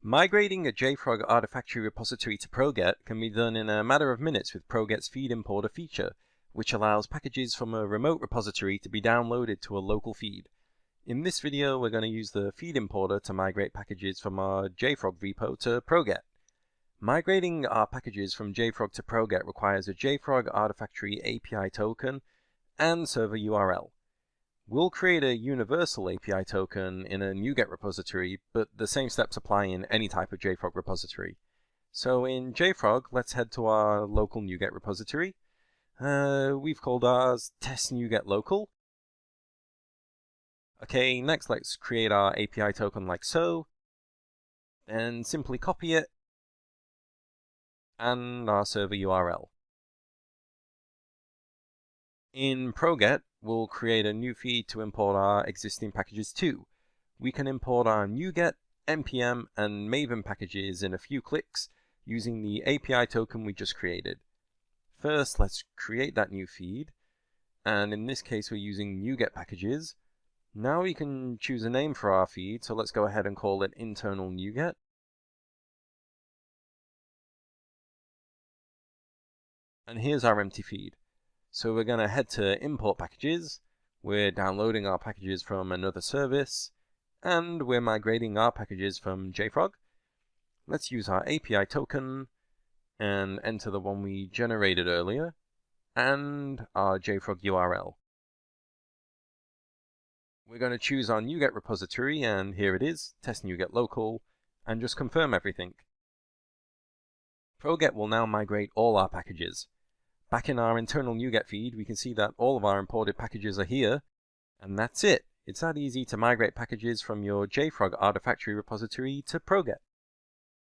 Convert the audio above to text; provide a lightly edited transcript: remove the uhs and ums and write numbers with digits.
Migrating a Jfrog Artifactory repository to ProGet can be done in a matter of minutes with ProGet's feed importer feature, which allows packages from a remote repository to be downloaded to a local feed. In this video, we're going to use the feed importer to migrate packages from our Jfrog repo to ProGet. Migrating our packages from Jfrog to ProGet requires a Jfrog Artifactory API token and server URL. We'll create a universal API token in a NuGet repository, but the same steps apply in any type of Jfrog repository. So in Jfrog, let's head to our local NuGet repository. We've called ours test NuGet local. Okay, next let's create our API token like so, and simply copy it, and our server URL. In ProGet, we'll create a new feed to import our existing packages to. We can import our NuGet, npm, and Maven packages in a few clicks using the API token we just created. First, let's create that new feed, and in this case we're using NuGet packages. Now we can choose a name for our feed, so let's go ahead and call it internal NuGet. And here's our empty feed. So we're going to head to import packages, we're downloading our packages from another service, and we're migrating our packages from Jfrog. Let's use our API token and enter the one we generated earlier, and our Jfrog URL. We're going to choose our NuGet repository, and here it is, test NuGet local, and just confirm everything. ProGet will now migrate all our packages. Back in our internal NuGet feed, we can see that all of our imported packages are here, and that's it. It's that easy to migrate packages from your Jfrog Artifactory repository to ProGet.